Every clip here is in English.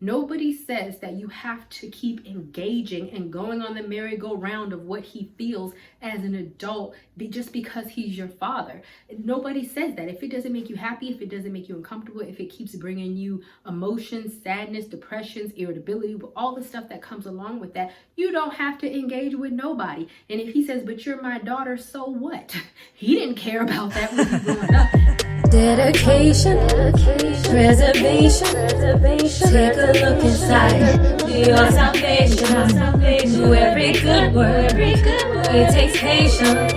Nobody says that you have to keep engaging and going on the merry-go-round of what he feels as an adult just because he's your father. Nobody says that. If it doesn't make you happy, if it doesn't make you uncomfortable, if it keeps bringing you emotions, sadness, depressions, irritability, all the stuff that comes along with that, you don't have to engage with nobody. And if he says, but you're my daughter, so what? He didn't care about that when he was growing up. Dedication, preservation, take a look inside, do your salvation, do every good work, it takes patience,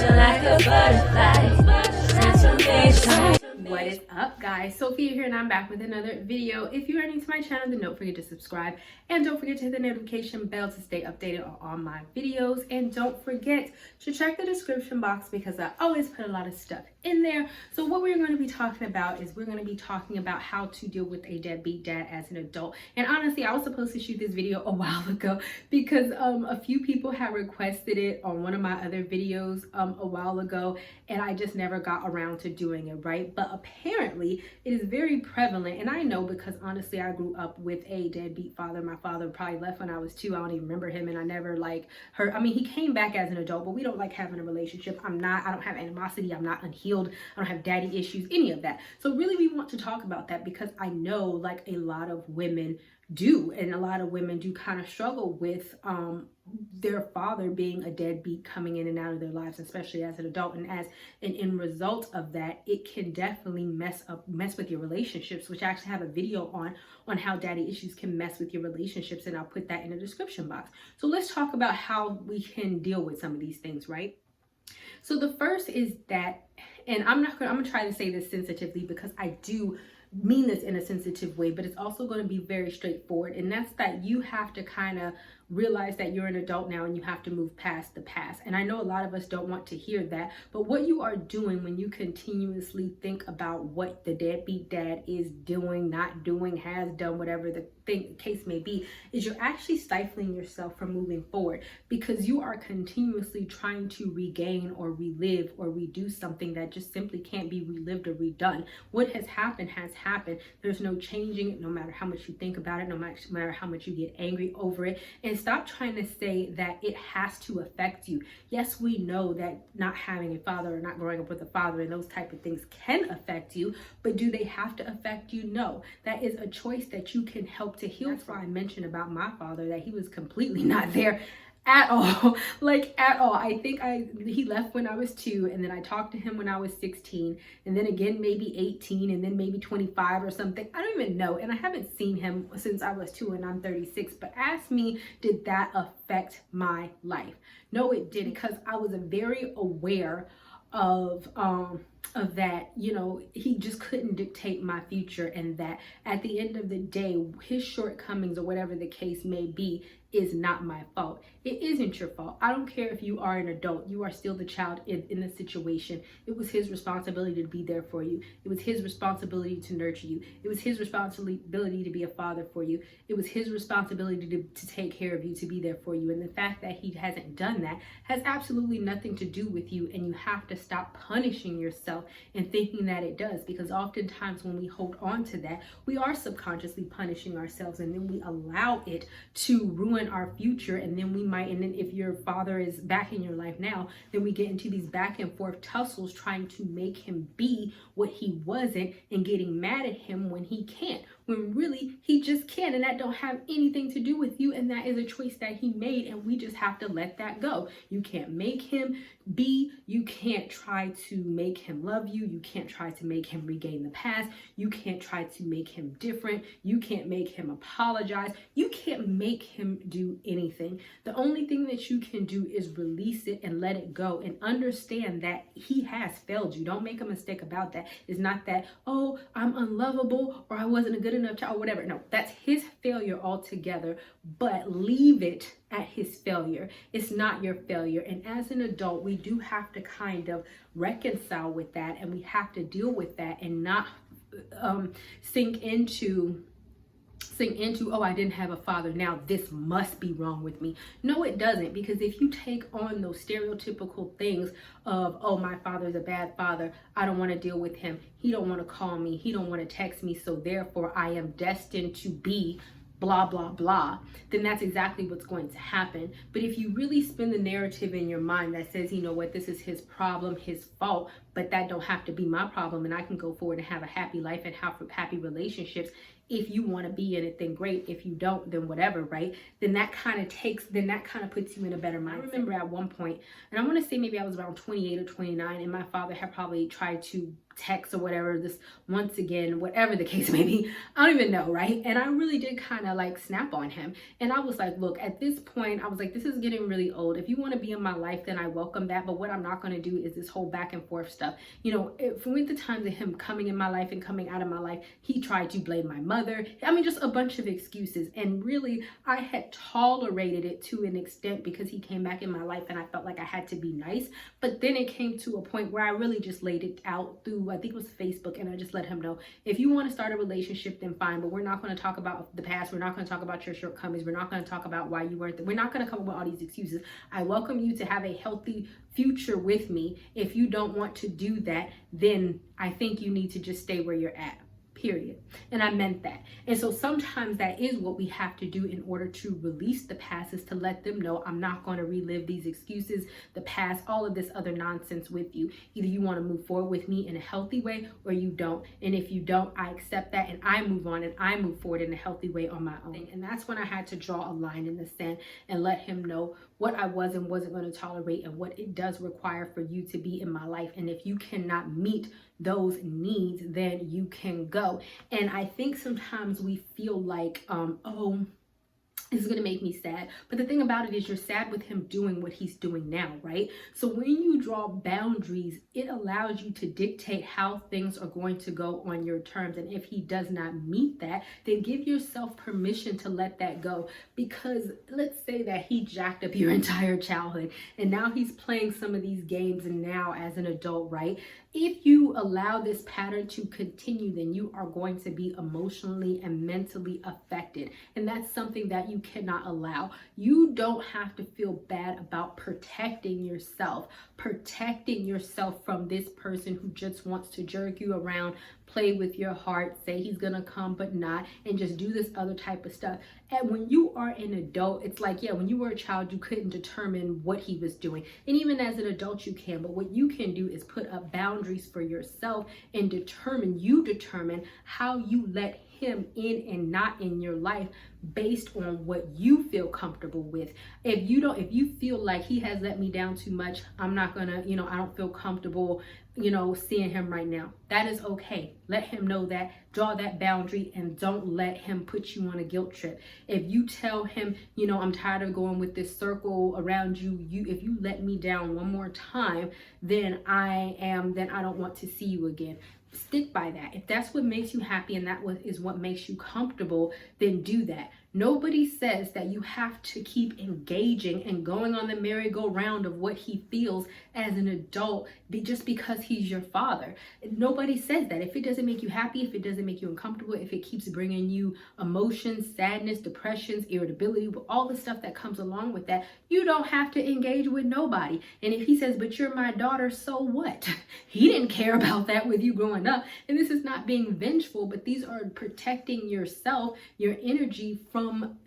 like a butterfly, transformation. What is up, guys? Sophia here, and I'm back with another video. If you are new to my channel, then don't forget to subscribe, and don't forget to hit the notification bell to stay updated on all my videos, and don't forget to check the description box because I always put a lot of stuff in there. So what we're going to be talking about is we're going to be talking about how to deal with a deadbeat dad as an adult. And honestly, I was supposed to shoot this video a while ago because a few people had requested it on one of my other videos a while ago, and I just never got around to doing it, right? But apparently it is very prevalent, and I know because honestly I grew up with a deadbeat father. My father probably left when I was 2. I don't even remember him, and I never heard, I mean, he came back as an adult, but we don't having a relationship. I don't have animosity, I'm not unhealed, I don't have daddy issues, any of that. So really we want to talk about that because I know a lot of women do, and a lot of women do kind of struggle with their father being a deadbeat coming in and out of their lives, especially as an adult. And as an end result of that, it can definitely mess with your relationships, which I actually have a video on how daddy issues can mess with your relationships, and I'll put that in the description box. So let's talk about how we can deal with some of these things, right? So the first is that, and I'm gonna try to say this sensitively because I do mean this in a sensitive way, but it's also going to be very straightforward, and that's that you have to kind of realize that you're an adult now and you have to move past the past. And I know a lot of us don't want to hear that, but what you are doing when you continuously think about what the deadbeat dad is doing, not doing, has done, whatever the case may be, is you're actually stifling yourself from moving forward because you are continuously trying to regain or relive or redo something that just simply can't be relived or redone. What has happened has happened. There's no changing it, no matter how much you think about it, no matter how much you get angry over it. And stop trying to say that it has to affect you. Yes, we know that not having a father or not growing up with a father and those type of things can affect you, but do they have to affect you? No. That is a choice that you can help to heal. That's why I mentioned about my father, that he was completely not there at all, at all. I think he left when I was 2, and then I talked to him when I was 16, and then again maybe 18, and then maybe 25 or something. I don't even know, and I haven't seen him since I was 2 and I'm 36. But ask me, did that affect my life? No, it didn't, because I was very aware of that, you know, he just couldn't dictate my future, and that at the end of the day, his shortcomings or whatever the case may be is not my fault. It isn't your fault. I don't care if you are an adult. You are still the child in the situation. It was his responsibility to be there for you. It was his responsibility to nurture you. It was his responsibility to be a father for you. It was his responsibility to take care of you, to be there for you. And the fact that he hasn't done that has absolutely nothing to do with you, and you have to stop punishing yourself and thinking that it does, because oftentimes when we hold on to that, we are subconsciously punishing ourselves, and then we allow it to ruin our future. And then and then if your father is back in your life now, then we get into these back and forth tussles trying to make him be what he wasn't, and getting mad at him when he can't, when really he just can't, and that don't have anything to do with you, and that is a choice that he made, and we just have to let that go. You can't make him be, you can't try to make him love you, you can't try to make him regain the past, you can't try to make him different, you can't make him apologize, you can't make him do anything. The only thing that you can do is release it and let it go, and understand that he has failed you. Don't make a mistake about that. It's not that, oh, I'm unlovable, or I wasn't a good enough child, or whatever. No, that's his failure altogether, but leave it at his failure. It's not your failure. And as an adult, we do have to kind of reconcile with that, and we have to deal with that, and not sink into collapsing into, oh, I didn't have a father, now this must be wrong with me. No, it doesn't, because if you take on those stereotypical things of, oh, my father's a bad father, I don't want to deal with him, he don't want to call me, he don't want to text me, so therefore I am destined to be blah blah blah, then that's exactly what's going to happen. But if you really spin the narrative in your mind that says, you know what, this is his problem, his fault, but that don't have to be my problem, and I can go forward and have a happy life and have happy relationships. If you want to be in it, then great. If you don't, then whatever, right? Then that kind of puts you in a better mindset. I remember at one point, and I want to say maybe I was around 28 or 29, and my father had probably tried to text or whatever this once again, whatever the case may be, I don't even know, right? And I really did kind of like snap on him, and I was like, look, at this point I was like, this is getting really old. If you want to be in my life, then I welcome that, but what I'm not going to do is this whole back and forth stuff. You know, with the times of him coming in my life and coming out of my life, he tried to blame my mother. I mean, just a bunch of excuses, and really I had tolerated it to an extent because he came back in my life and I felt like I had to be nice. But then it came to a point where I really just laid it out through, I think it was Facebook, and I just let him know, if you want to start a relationship, then fine, but we're not going to talk about the past, we're not going to talk about your shortcomings, we're not going to talk about why you weren't we're not going to come up with all these excuses. I welcome you to have a healthy future with me. If you don't want to do that, then I think you need to just stay where you're at. Period. And I meant that. And so sometimes that is what we have to do in order to release the past, is to let them know, I'm not going to relive these excuses, the past, all of this other nonsense with you. Either you want to move forward with me in a healthy way, or you don't. And if you don't, I accept that and I move on and I move forward in a healthy way on my own. And that's when I had to draw a line in the sand and let him know what I was and wasn't going to tolerate, and what it does require for you to be in my life. And if you cannot meet those needs, then you can go. And I think sometimes we feel like, oh, this is going to make me sad. But the thing about it is, you're sad with him doing what he's doing now, right? So when you draw boundaries, it allows you to dictate how things are going to go on your terms. And if he does not meet that, then give yourself permission to let that go. Because let's say that he jacked up your entire childhood and now he's playing some of these games, and now as an adult, right? If you allow this pattern to continue, then you are going to be emotionally and mentally affected. And that's something that you cannot allow. You don't have to feel bad about protecting yourself from this person who just wants to jerk you around, play with your heart, say he's gonna come but not, and just do this other type of stuff. And when you are an adult, it's like, yeah, when you were a child, you couldn't determine what he was doing. And even as an adult, you can. But what you can do is put up boundaries for yourself and determine how you let him in and not in your life based on what you feel comfortable with. If you feel like he has let me down too much, I'm not gonna, I don't feel comfortable, seeing him right now. That is okay. Let him know that, draw that boundary, and don't let him put you on a guilt trip. If you tell him, I'm tired of going with this circle around you, if you let me down one more time, then I don't want to see you again. Stick by that. If that's what makes you happy and that is what makes you comfortable, then do that. Nobody says that you have to keep engaging and going on the merry-go-round of what he feels as an adult just because he's your father. Nobody says that. If it doesn't make you happy, if it doesn't make you uncomfortable, if it keeps bringing you emotions, sadness, depressions, irritability, all the stuff that comes along with that, you don't have to engage with nobody. And if he says, but you're my daughter, so what? He didn't care about that with you growing up. And this is not being vengeful, but these are protecting yourself, your energy from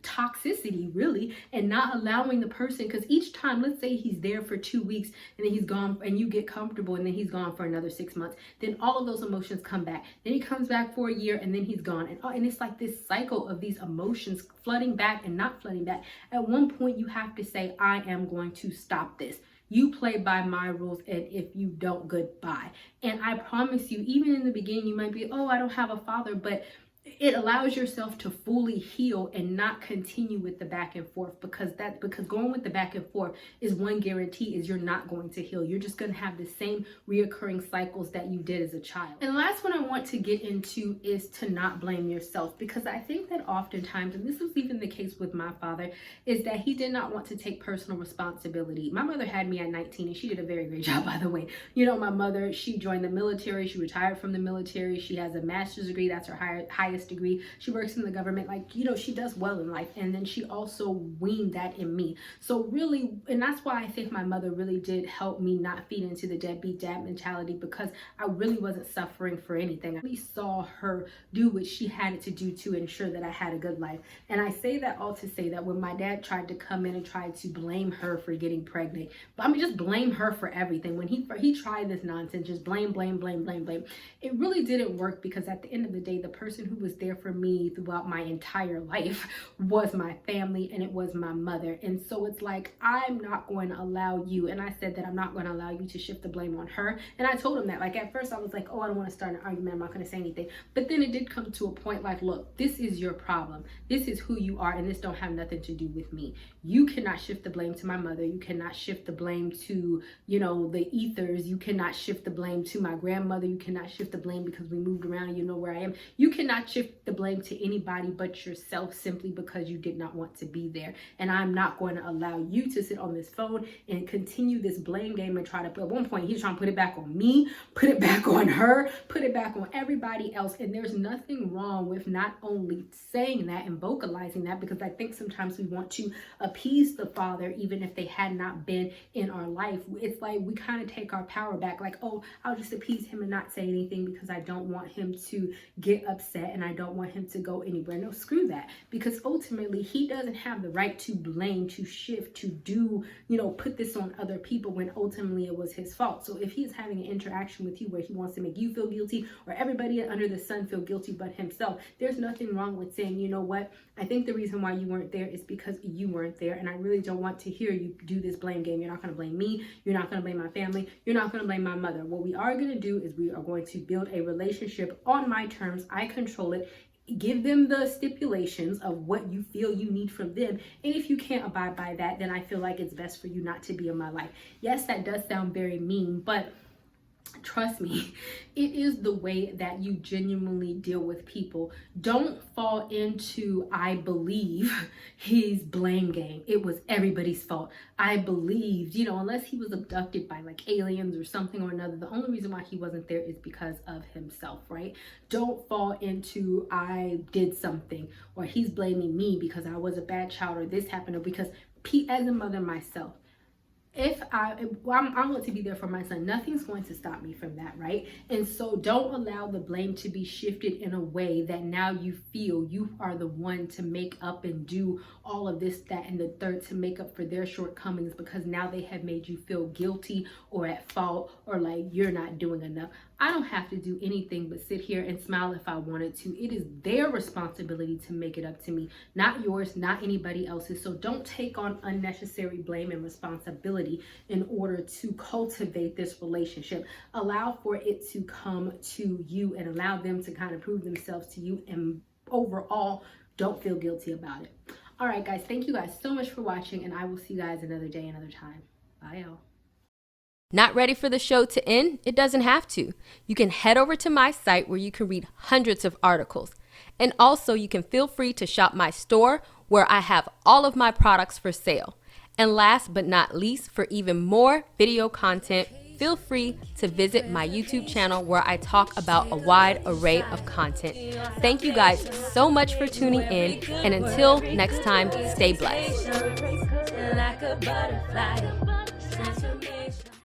toxicity, really, and not allowing the person, because each time, let's say he's there for 2 weeks and then he's gone, and you get comfortable, and then he's gone for another 6 months, then all of those emotions come back. Then he comes back for a year and then he's gone, and it's like this cycle of these emotions flooding back and not flooding back. At one point you have to say, I am going to stop this. You play by my rules, and if you don't, goodbye. And I promise you, even in the beginning, you might be, oh, I don't have a father, but it allows yourself to fully heal and not continue with the back and forth, because going with the back and forth is one guarantee, is you're not going to heal. You're just going to have the same reoccurring cycles that you did as a child. And the last one I want to get into is to not blame yourself, because I think that oftentimes, and this was even the case with my father, is that he did not want to take personal responsibility. My mother had me at 19, and she did a very great job, by the way. My mother, she joined the military, she retired from the military, she has a master's degree, that's her highest highest degree. She works in the government. Like, you know, she does well in life. And then she also weaned that in me. So really, and that's why I think my mother really did help me not feed into the deadbeat dad mentality, because I really wasn't suffering for anything. I really saw her do what she had to do to ensure that I had a good life. And I say that all to say that when my dad tried to come in and tried to blame her for getting pregnant, but I mean, just blame her for everything. When he tried this nonsense, just blame, it really didn't work, because at the end of the day, the person who was there for me throughout my entire life was my family, and it was my mother. And so it's like, I'm not going to allow you, and I said that I'm not going to allow you to shift the blame on her. And I told him that. Like, at first I was like, oh, I don't want to start an argument, I'm not going to say anything. But then it did come to a point like, look, this is your problem, this is who you are, and this don't have nothing to do with me. You cannot shift the blame to my mother. You cannot shift the blame to, you know, the ethers. You cannot shift the blame to my grandmother. You cannot shift the blame because we moved around and you know where I am. You cannot shift the blame to anybody but yourself, simply because you did not want to be there. And I'm not going to allow you to sit on this phone and continue this blame game and try to, at one point, he's trying to put it back on me, put it back on her, put it back on everybody else. And there's nothing wrong with not only saying that and vocalizing that, because I think sometimes we want to appease the Father, even if they had not been in our life. It's like we kind of take our power back, like, oh, I'll just appease him and not say anything because I don't want him to get upset and I don't want him to go anywhere. No, screw that, because ultimately he doesn't have the right to blame, to shift, to do, you know, put this on other people when ultimately it was his fault. So if he's having an interaction with you where he wants to make you feel guilty, or everybody under the sun feel guilty but himself, there's nothing wrong with saying, you know what, I think the reason why you weren't there is because you weren't there, and I really don't want to hear you do this blame game. You're not going to blame me, you're not going to blame my family, you're not going to blame my mother. What we are going to do is we are going to build a relationship on my terms. I control it. Give them the stipulations of what you feel you need from them. And if you can't abide by that, then I feel like it's best for you not to be in my life. Yes, that does sound very mean, but trust me, it is the way that you genuinely deal with people. Don't fall into, I believe, his blame game. It was everybody's fault. I believed, you know, unless he was abducted by like aliens or something or another, the only reason why he wasn't there is because of himself, right? Don't fall into, I did something, or he's blaming me because I was a bad child, or this happened, or because as a mother myself, if I want to be there for my son, nothing's going to stop me from that, right? And so don't allow the blame to be shifted in a way that now you feel you are the one to make up and do all of this, that, and the third to make up for their shortcomings, because now they have made you feel guilty or at fault, or like you're not doing enough. I don't have to do anything but sit here and smile if I wanted to. It is their responsibility to make it up to me, not yours, not anybody else's. So don't take on unnecessary blame and responsibility in order to cultivate this relationship. Allow for it to come to you and allow them to kind of prove themselves to you. And overall, don't feel guilty about it. All right, guys, thank you guys so much for watching, and I will see you guys another day, another time. Bye, y'all. Not ready for the show to end? It doesn't have to. You can head over to my site where you can read hundreds of articles. And also you can feel free to shop my store where I have all of my products for sale. And last but not least, for even more video content, feel free to visit my YouTube channel where I talk about a wide array of content. Thank you guys so much for tuning in, and until next time, stay blessed. Like a butterfly.